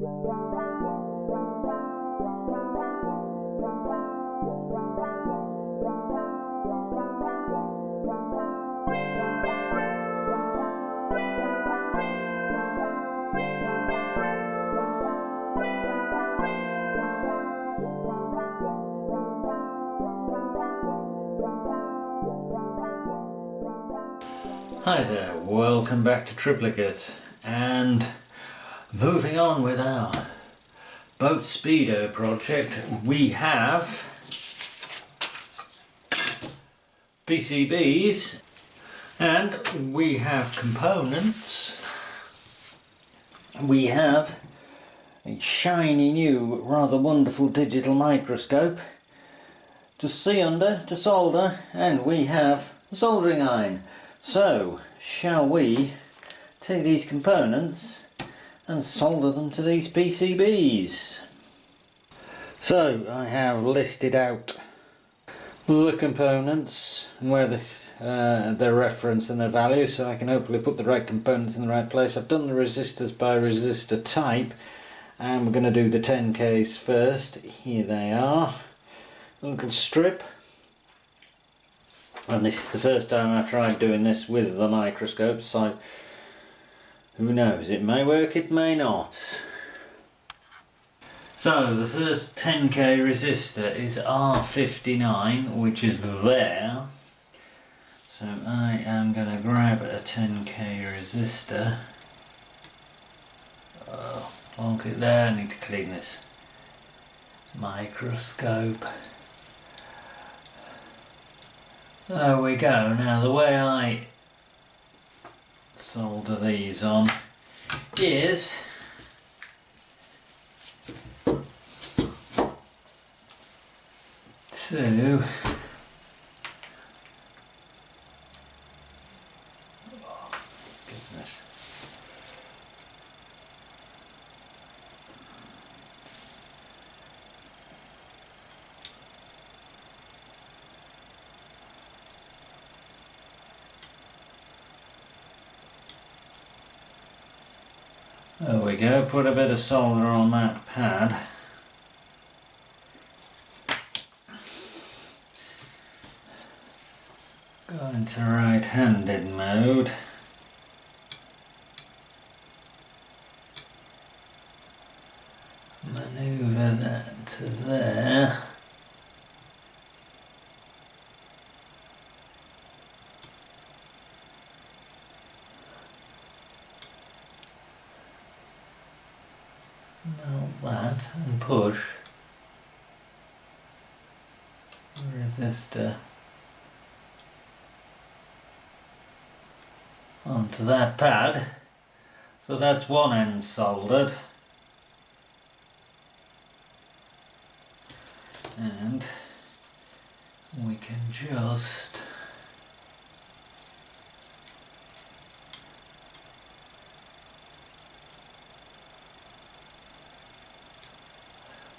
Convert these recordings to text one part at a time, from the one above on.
Hi there, welcome back to Triplicate, and moving on with our boat Speedo project, we have PCBs and we have components. We have a shiny new rather wonderful digital microscope to see under, to solder, and we have a soldering iron. So, shall we take these components and solder them to these PCBs? So, I have listed out the components and where their reference and their value, so I can hopefully put the right components in the right place. I've done the resistors by resistor type, and we're going to do the 10Ks first. Here they are. A little strip. And this is the first time I've tried doing this with the microscope, so who knows, it may work, it may not. So the first 10k resistor is R59, which is there. So I am going to grab a 10k resistor. Plonk it there. I need to clean this microscope. There we go. Now the way I solder these on is to there we go, put a bit of solder on that pad. Go into right-handed mode. Manoeuvre that to there. Melt that and push the resistor onto that pad. So that's one end soldered, and we can just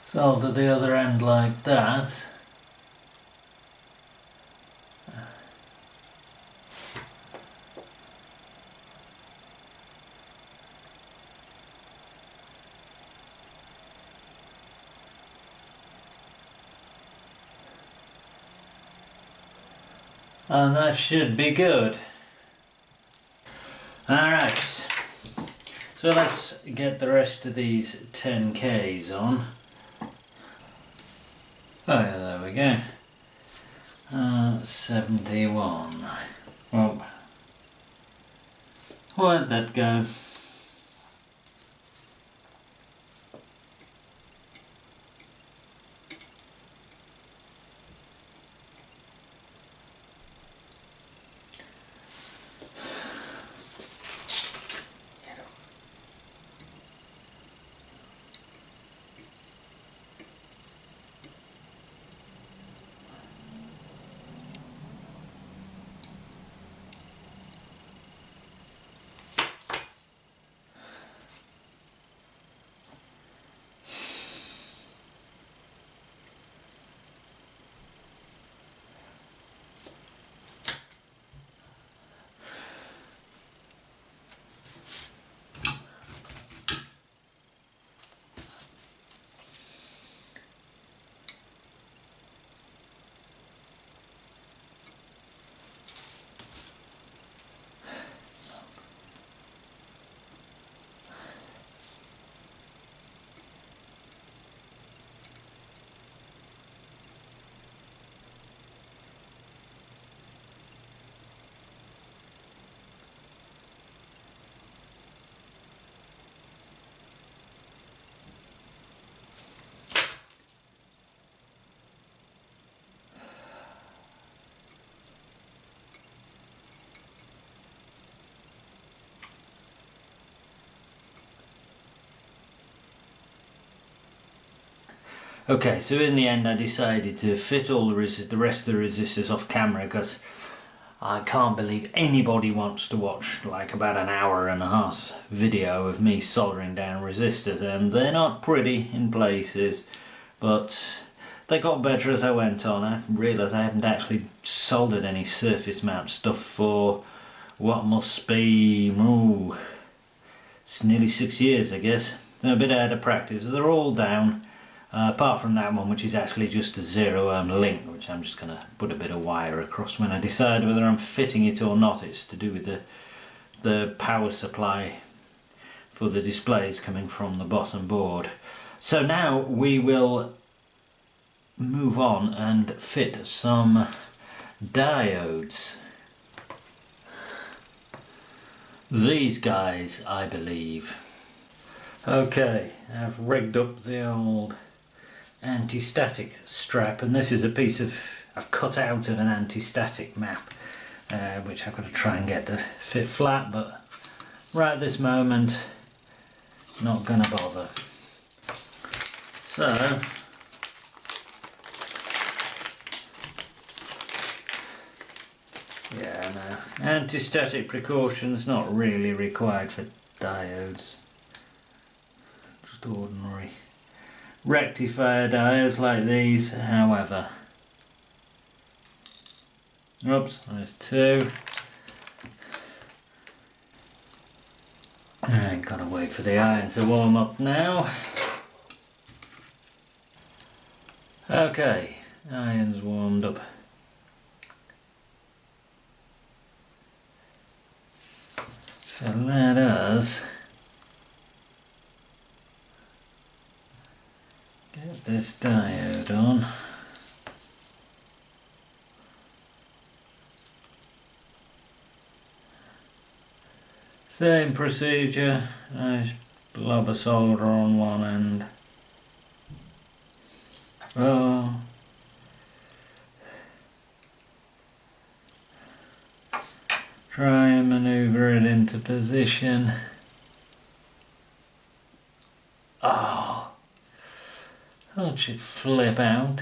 solder the other end like that. And that should be good. Alright, so let's get the rest of these 10Ks on. Oh yeah, there we go. 71. Well, where'd that go? Okay, so in the end I decided to fit all the rest of the resistors off camera, because I can't believe anybody wants to watch like about an hour and a half video of me soldering down resistors, and they're not pretty in places, but they got better as I went on. I realised I haven't actually soldered any surface mount stuff for what must be, it's nearly 6 years I guess. So a bit out of practice. They're all down. Apart from that one, which is actually just a 0 ohm link, which I'm just going to put a bit of wire across when I decide whether I'm fitting it or not. It's to do with the power supply for the displays coming from the bottom board. So now we will move on and fit some diodes. These guys, I believe. Okay, I've rigged up the old anti-static strap, and this is a piece I've cut out of an anti-static map, which I've got to try and get to fit flat, but right at this moment not gonna bother. So yeah, no, anti-static precautions not really required for diodes, just ordinary rectifier diodes like these. However, oops, there's two. I gotta wait for the iron to warm up now. Okay, iron's warmed up. So let us get this diode on. Same procedure, nice blob of solder on one end. Oh. Try and manoeuvre it into position. Oh. That should flip out.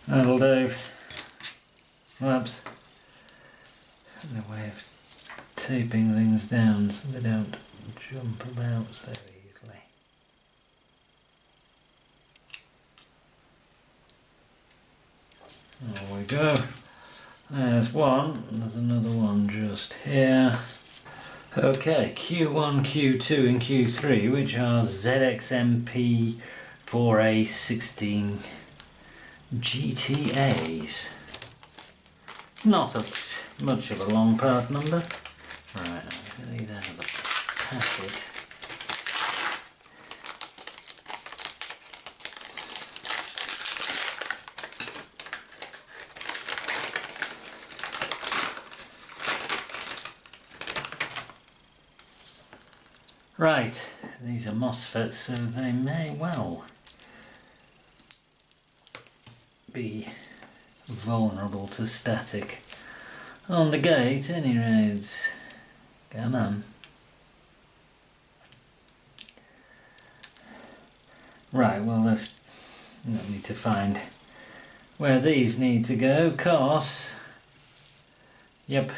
That'll do. Whoops. The way of taping things down so they don't jump about so easily. There we go. There's one, there's another one just here. Okay, Q1, Q2 and Q3, which are ZXMP 4A16 GTAs. Not much of a long part number. Right, I'm going to leave that out of the packet. Right, these are MOSFETs, so they may well be vulnerable to static. On the gate, any raids? Come on. Right, well, let's need to find where these need to go, cause yep,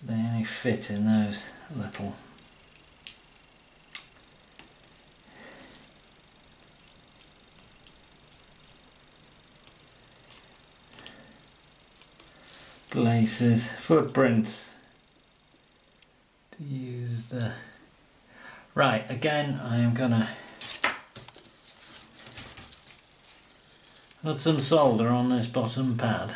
they only fit in those little places, footprints to use the... Right, again I am gonna put some solder on this bottom pad.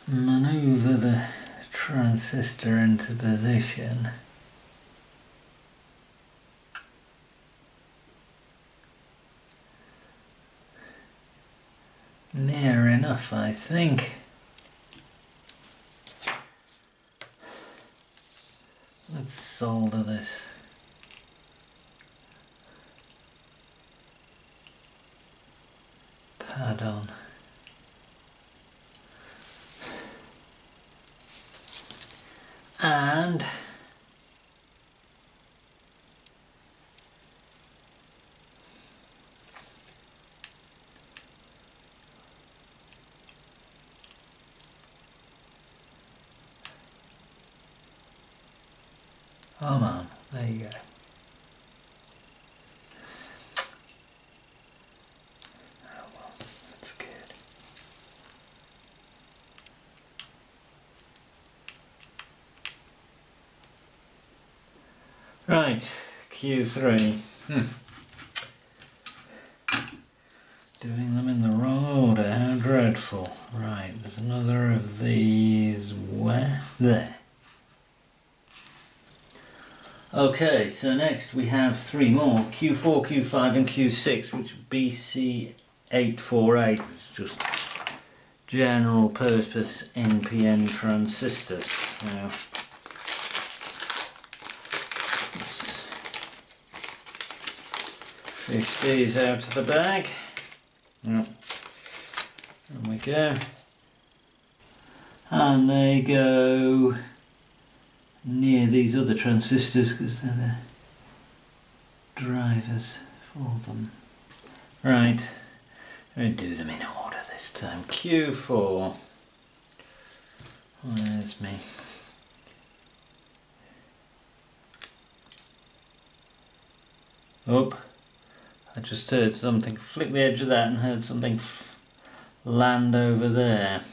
Manoeuvre the transistor into position. Near enough, I think. Let's solder this. Pad on. And come on, there you go. Oh well, that's good. Right, Q3. Doing them in the wrong order, how dreadful. Right, there's another of these. Where? There. Okay, so next we have three more, Q4, Q5 and Q6, which are BC848, it's just general purpose NPN transistors. Now, let's fish these out of the bag. Yep. There we go. And they go near these other transistors because they're the drivers for them. Right, I'm going to do them in order this time. Q4. Where's me? Oh, I just heard something flick the edge of that and heard something land over there,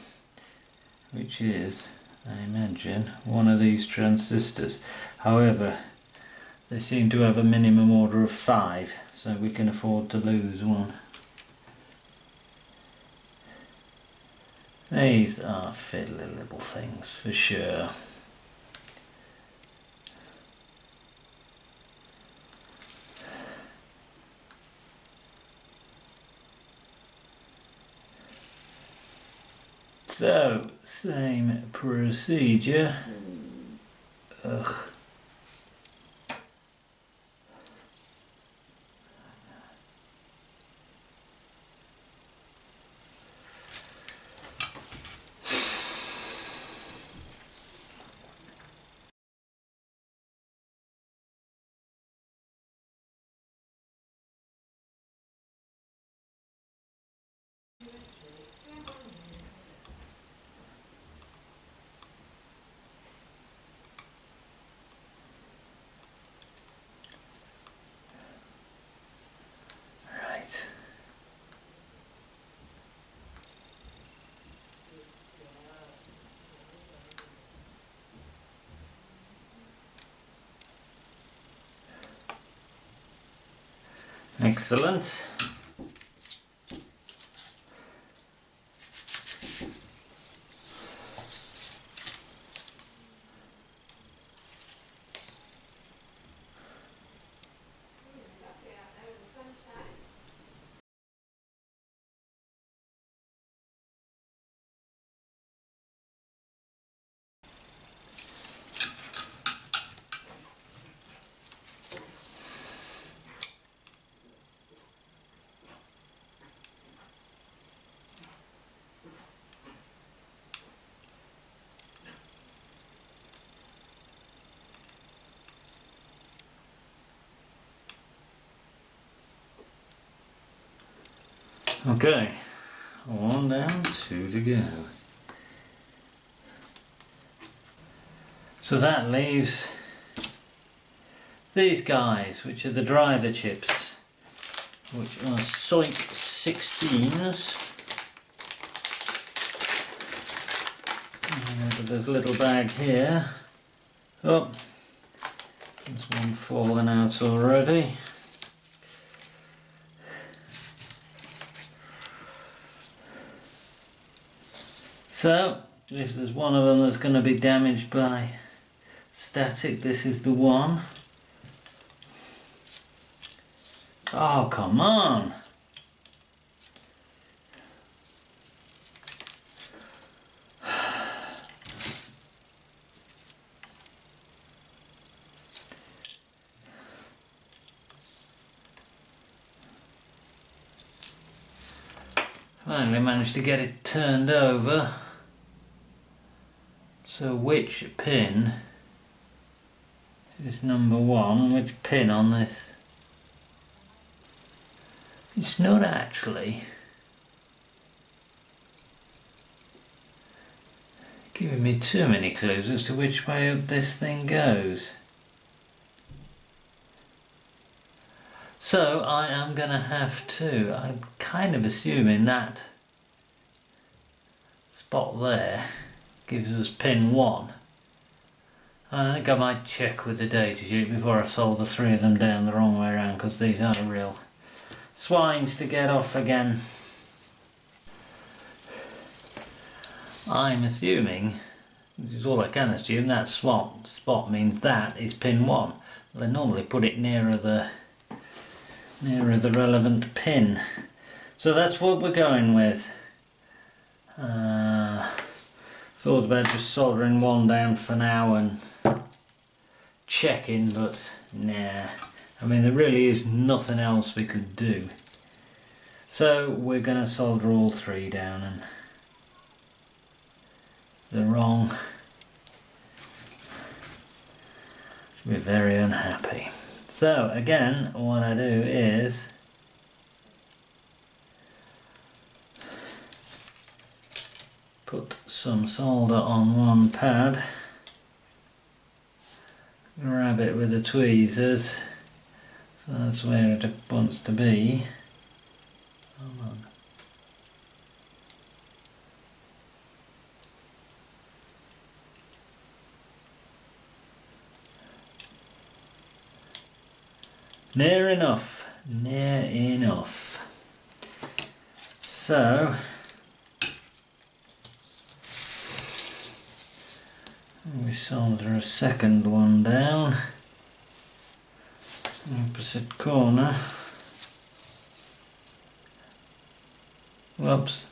which is, I imagine, one of these transistors. However, they seem to have a minimum order of 5, so we can afford to lose one. These are fiddly little things for sure. So, same procedure. Ugh. Excellent. Okay, 1 down, 2 to go. So that leaves these guys, which are the driver chips, which are SOIC 16s. There's a little bag here. Oh, there's one fallen out already. So, if there's one of them that's going to be damaged by static, this is the one. Oh, come on! Finally managed to get it turned over. So which pin is number 1? Which pin on this? It's not actually giving me too many clues as to which way up this thing goes. So I am going to have to, I'm kind of assuming that spot there gives us pin 1. I think I might check with the data sheet before I solve the 3 of them down the wrong way around, because these are real swines to get off again. I'm assuming, which is all I can assume, that spot means that is pin 1. They normally put it nearer the relevant pin. So that's what we're going with. Thought about just soldering one down for now and checking, but nah. I mean, there really is nothing else we could do. So we're going to solder all 3 down, and they're wrong. Should be very unhappy. So again, what I do is put some solder on one pad, grab it with the tweezers, so that's where it wants to be. Hold on. Near enough, near enough. So we solder a second one down, opposite corner. Whoops.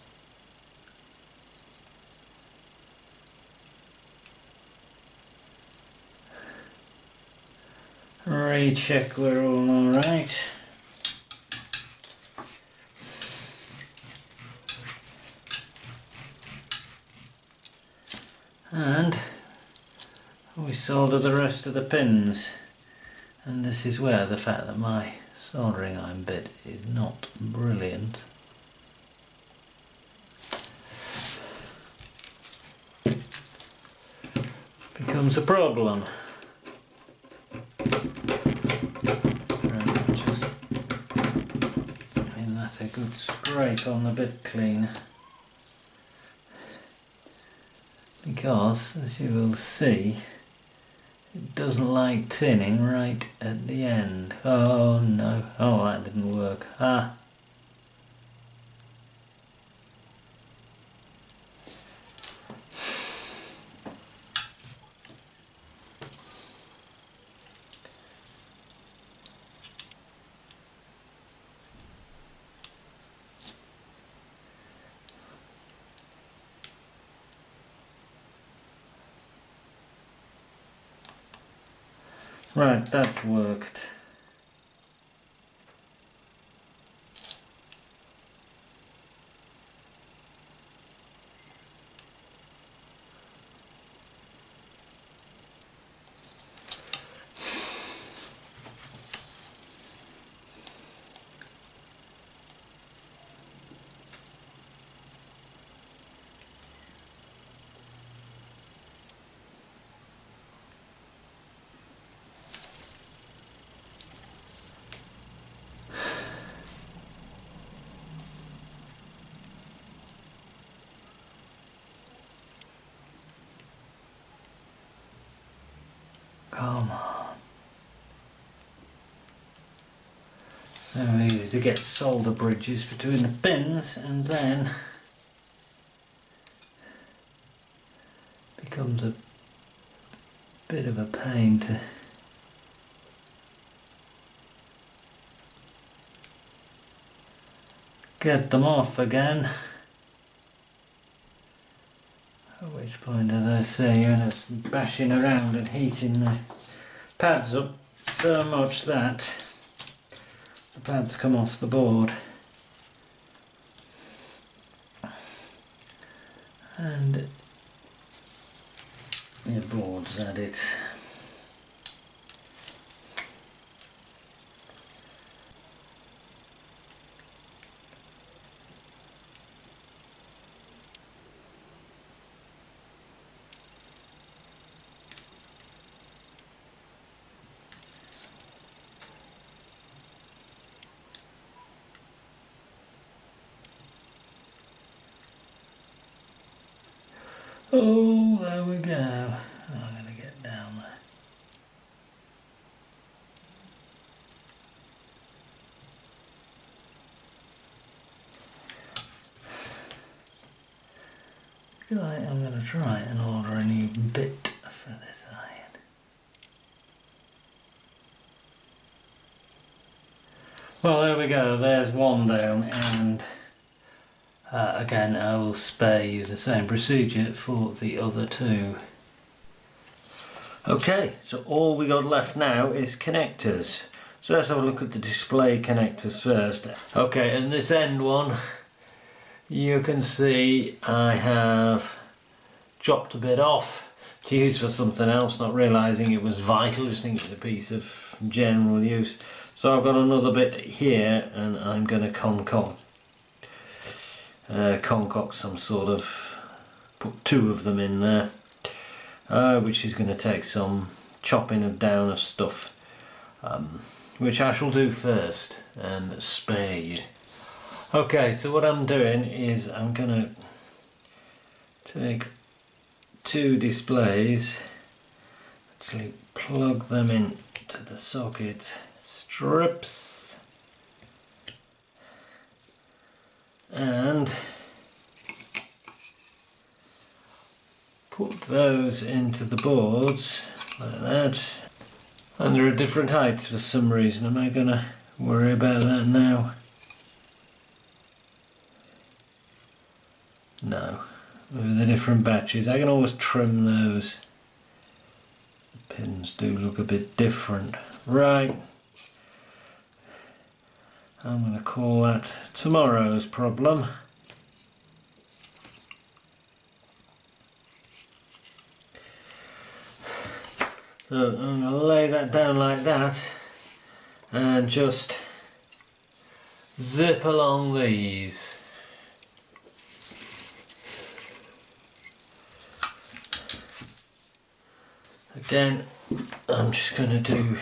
Recheck we're all alright. And we solder the rest of the pins. And this is where the fact that my soldering iron bit is not brilliant becomes a problem. A good scrape on the bit cleaner, because as you will see, it doesn't like tinning right at the end. Oh no, oh that didn't work. Ah. Right, that's worked. Come on. So easy to get solder bridges between the pins, and then becomes a bit of a pain to get them off again. At which point, as I say, you're just bashing around and heating the pads up so much that the pads come off the board. and your boards at it. Oh, there we go. I'm going to get down there. Right, I'm going to try and order a new bit for this iron. Well, there we go. There's one down, and again, I will spare you the same procedure for the other two. Okay, so all we got left now is connectors. So let's have a look at the display connectors first. Okay, and this end one, you can see I have chopped a bit off to use for something else, not realising it was vital, just thinking it was a piece of general use. So I've got another bit here, and I'm going to concoct some sort of, put two of them in there, which is going to take some chopping down of stuff, which I shall do first and spare you. Okay, so what I'm doing is I'm going to take two displays, actually plug them into the socket strips, and put those into the boards like that. And they're at different heights for some reason. Am I going to worry about that now? No. With the different batches, I can always trim those. The pins do look a bit different. Right. I'm going to call that tomorrow's problem. So I'm going to lay that down like that and just zip along these. Again, I'm just going to do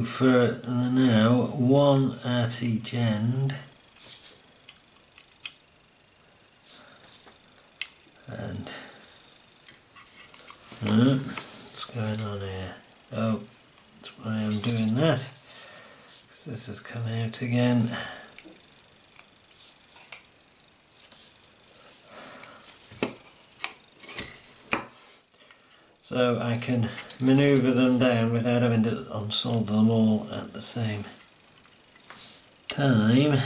for now one at each end. And what's going on here? Oh, that's why I'm doing that, because this has come out again. So I can manoeuvre them down without having to unsolder them all at the same time.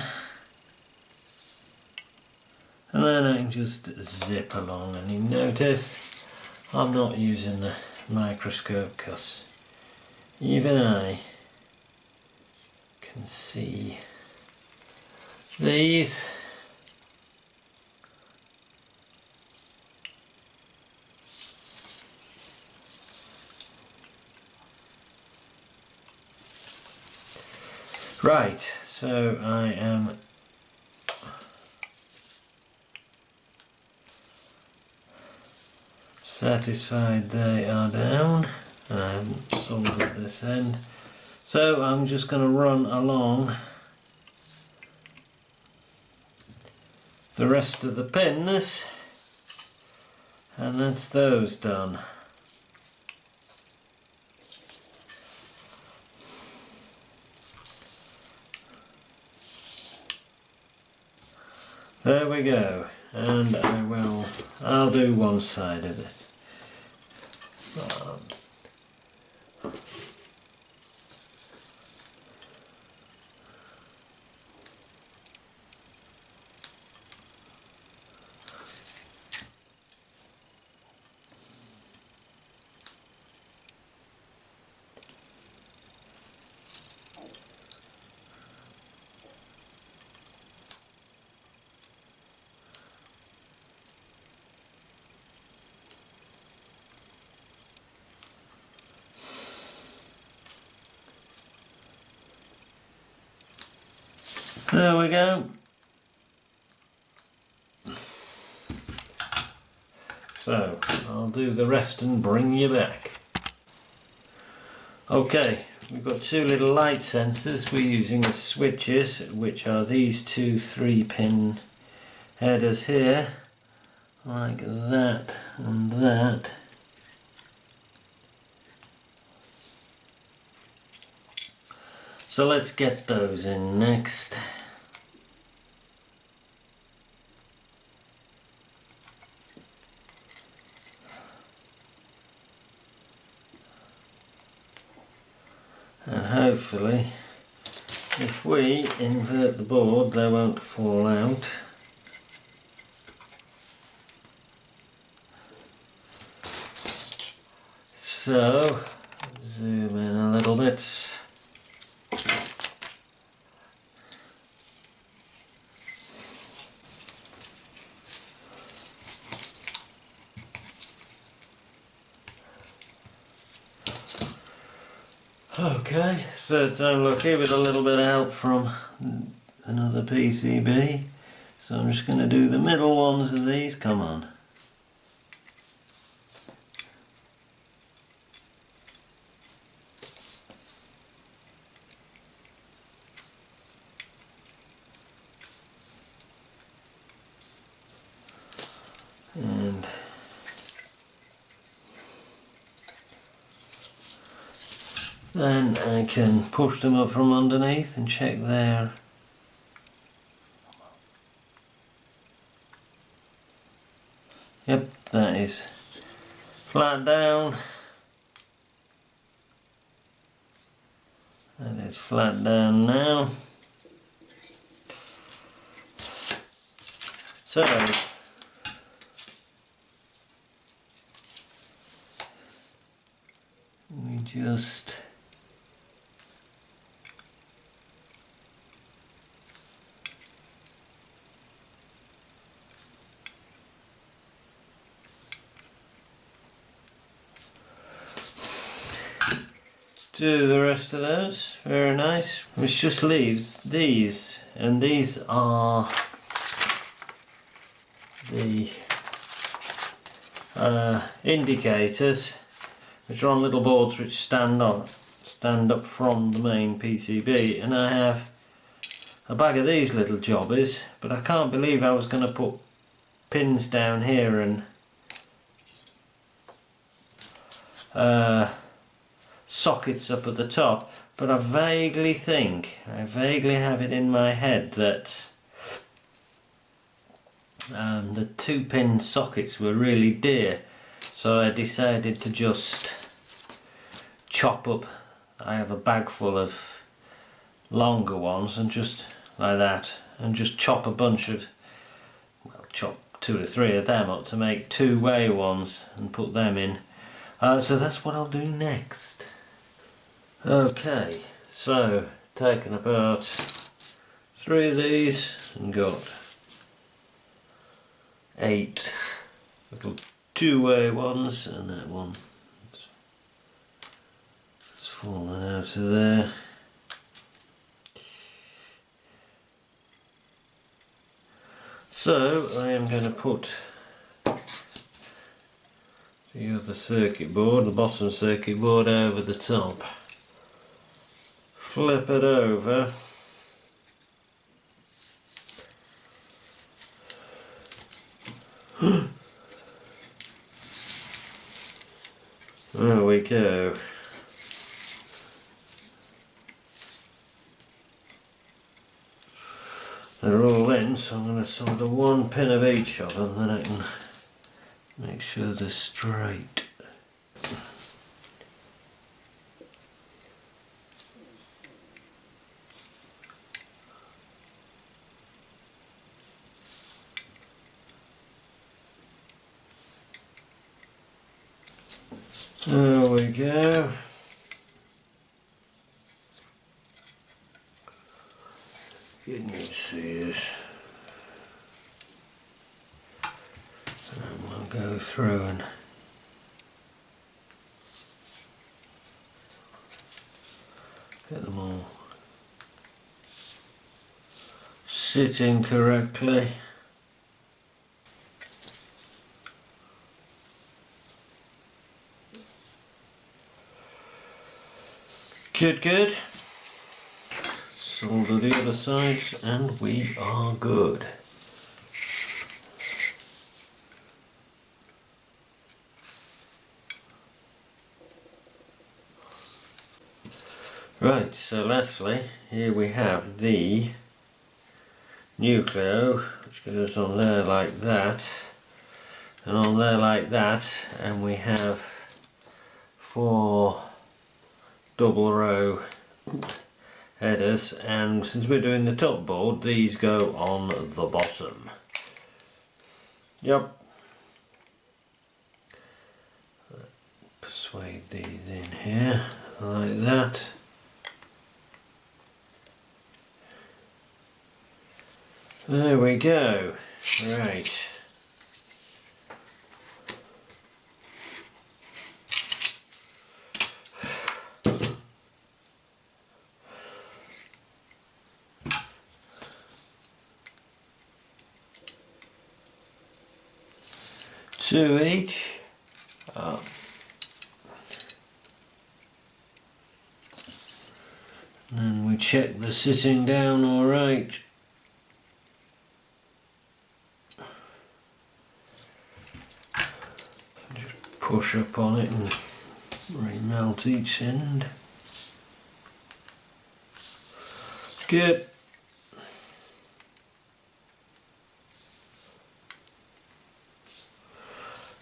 And then I can just zip along, and you notice I'm not using the microscope because even I can see these. Right, so I am satisfied they are down, and I haven't soldered this end. So I'm just going to run along the rest of the pins, and that's those done. There we go, and I'll do one side of it. There we go. So I'll do the rest and bring you back. Okay, we've got two little light sensors we're using as switches, which are these two 3-pin headers here, like that and that. So let's get those in next. And hopefully, if we invert the board, they won't fall out. So, zoom in a little bit. Okay, third time lucky with a little bit of help from another PCB. So I'm just going to do the middle ones of these, come on. And then I can push them up from underneath and check there. Yep, that is flat down. That is flat down now. So we just do the rest of those. Very nice. Which just leaves these, and these are the indicators, which are on little boards which stand up from the main PCB, and I have a bag of these little jobbies, but I can't believe I was going to put pins down here and sockets up at the top, but I vaguely have it in my head that the 2-pin sockets were really dear, so I decided to just chop up. I have a bag full of longer ones, and just like that, and just chop a bunch of, well, chop 2 or 3 of them up to make 2-way ones and put them in. So that's what I'll do next. Okay, so taken apart 3 of these and got 8 little 2-way ones, and that one has fallen out of there. So I am going to put the other circuit board, the bottom circuit board, over the top. Flip it over. There we go. They're all in, so I'm going to solder 1 pin of each of them, then I can make sure they're straight. There we go. You can see this. And we'll go through and get them all sitting correctly. Good. Solder the other sides and we are good. Right, so lastly, here we have the Nucleo, which goes on there like that, and on there like that, and we have 4 double row headers, and since we're doing the top board, these go on the bottom. Yep. Persuade these in here like that. There we go. Right. Two each. And we check the sitting down all right. Just push up on it and remelt each end. Good.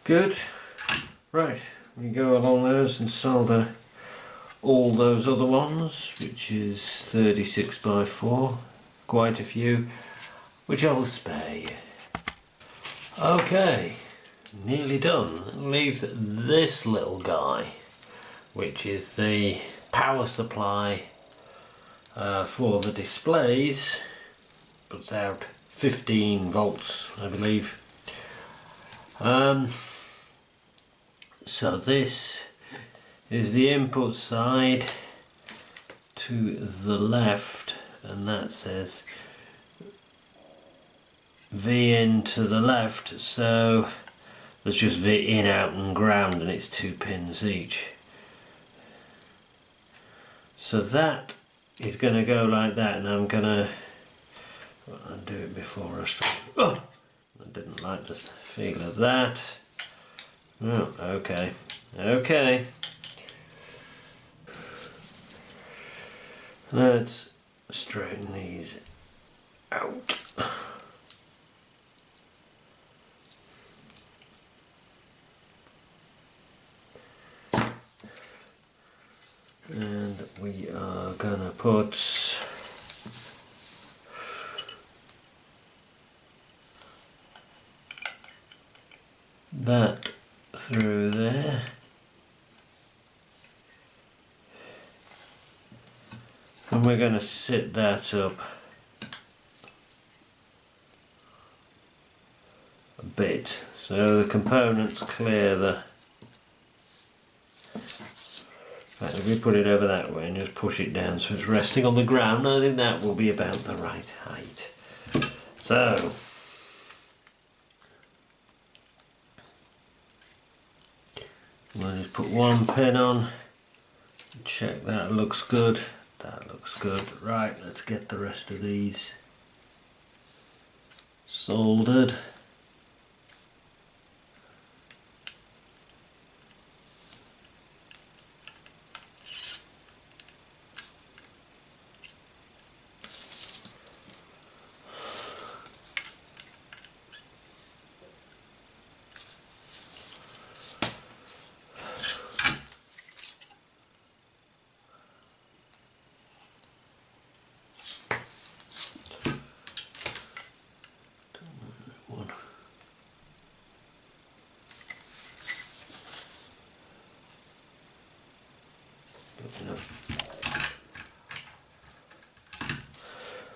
Good. Right, we go along those and solder all those other ones, which is 36 by 4, quite a few, which I will spare you. Okay, nearly done. Leaves this little guy, which is the power supply for the displays. Puts out 15 volts, I believe. So this is the input side to the left, and that says V in to the left, so there's just V in, out and ground, and it's 2 pins each. So that is going to go like that, and I'm going to undo it before I start. Oh, I didn't like the feel of that. Oh, okay. Let's straighten these out. And we are gonna put that through there. And we're going to sit that up a bit so the components clear the. In fact, if we put it over that way and just push it down so it's resting on the ground, I think that will be about the right height. So we'll just put one pin on, check that looks good. That looks good. Right, let's get the rest of these soldered.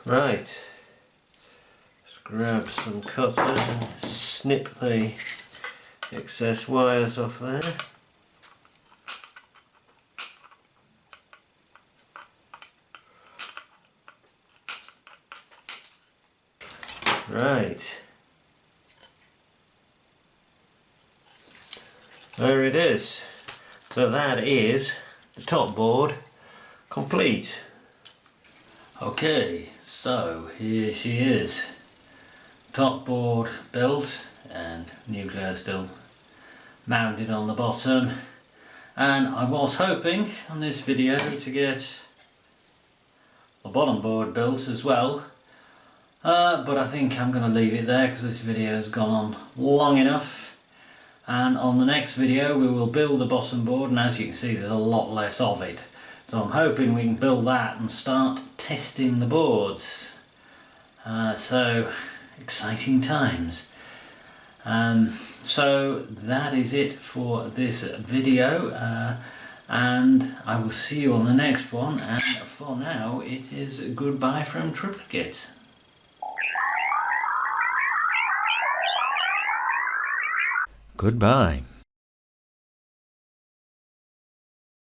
Right, let's grab some cutters and snip the excess wires off there. Right. There it is. So that is the top board complete. Okay, so here she is. Top board built and Nucleo still mounted on the bottom. And I was hoping on this video to get the bottom board built as well. But I think I'm going to leave it there because this video has gone on long enough. And on the next video we will build the bottom board, and as you can see there's a lot less of it. So I'm hoping we can build that and start testing the boards. So exciting times. So that is it for this video, and I will see you on the next one, and for now it is goodbye from Triplicate. Goodbye.